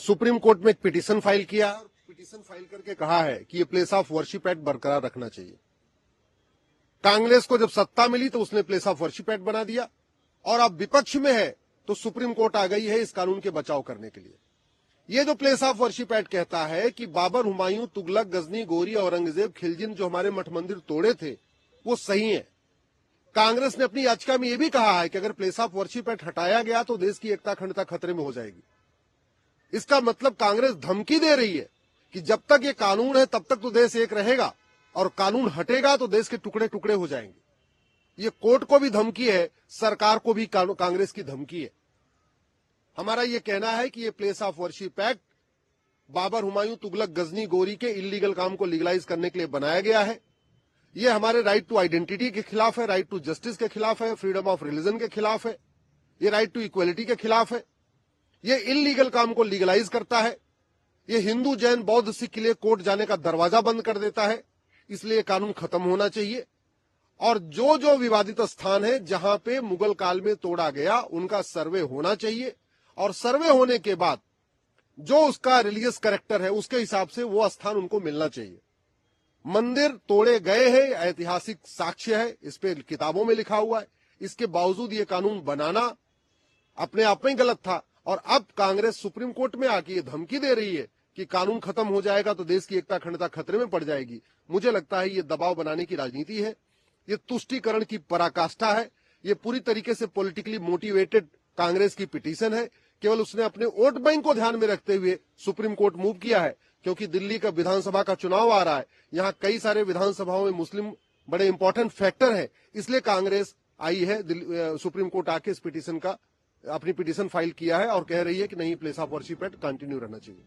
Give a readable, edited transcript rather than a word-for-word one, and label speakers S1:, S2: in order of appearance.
S1: Supreme court में एक petition file किया और पिटीशन फाइल करके कहा है कि ये प्लेस ऑफ वर्शिप एक्ट बरकरार रखना चाहिए। कांग्रेस को जब सत्ता मिली तो उसने प्लेस ऑफ वर्शिप एक्ट बना दिया और अब विपक्ष में है तो सुप्रीम कोर्ट आ गई है इस कानून के बचाव करने के लिए। ये जो प्लेस ऑफ वर्शिप एक्ट कहता है कि बाबर, हुमायूं, तुगलक, गजनी, गोरी, औरंगजेब, खिलजी जो हमारे मठ मंदिर तोड़े थे वो सही है। कांग्रेस ने अपनी याचिका में यह भी कहा है कि अगर प्लेस ऑफ वर्शिप एक्ट हटाया गया तो देश की एकता अखंडता खतरे में हो जाएगी। इसका मतलब कांग्रेस धमकी दे रही है कि जब तक ये कानून है तब तक तो देश एक रहेगा और कानून हटेगा तो देश के टुकड़े टुकड़े हो जाएंगे। ये कोर्ट को भी धमकी है, सरकार को भी कांग्रेस की धमकी है। हमारा ये कहना है कि ये place of worship act Babar, Humayun, Tughlaq, Ghazni, Ghori के इलीगल काम को लीगलाइज करने के लिए बनाया गया है। ये हमारे राइट टू आइडेंटिटी के खिलाफ है, राइट टू जस्टिस के खिलाफ है, फ्रीडम ऑफ रिलीजन के खिलाफ है, ये राइट टू इक्वलिटी के खिलाफ है। ये इलीगल काम को लीगलाइज करता है। ये हिंदू, जैन, बौद्ध, सिख के लिए कोर्ट जाने का दरवाजा बंद कर देता है। इसलिए कानून खत्म होना चाहिए और जो जो विवादित स्थान है जहां पे मुगल काल में तोड़ा गया उनका सर्वे होना चाहिए और सर्वे होने के बाद जो उसका रिलीजियस कैरेक्टर है उसके हिसाब से वो स्थान उनको मिलना चाहिए। मंदिर तोड़े गए हैं, ऐतिहासिक साक्ष्य है, इस पे किताबों में लिखा हुआ है। इसके बावजूद ये कानून बनाना अपने आप में गलत था और अब कांग्रेस सुप्रीम कोर्ट में आके ये धमकी दे रही है कि कानून खत्म हो जाएगा तो देश की एकता अखंडता खतरे में पड़ जाएगी। मुझे लगता है ये दबाव बनाने की राजनीति है, ये तुष्टीकरण की पराकाष्ठा है, ये पूरी तरीके से पॉलिटिकली मोटिवेटेड कांग्रेस की पिटीशन है। केवल उसने अपने वोट बैंक को ध्यान में रखते हुए सुप्रीम कोर्ट मूव किया है क्योंकि दिल्ली का विधानसभा का चुनाव आ रहा है। यहाँ कई सारे विधानसभाओं में मुस्लिम बड़े इंपॉर्टेंट फैक्टर है, इसलिए कांग्रेस आई है सुप्रीम कोर्ट आके इस पिटीशन का अपनी पिटीशन फाइल किया है और कह रही है कि नहीं, place of worship act continue रहना चाहिए।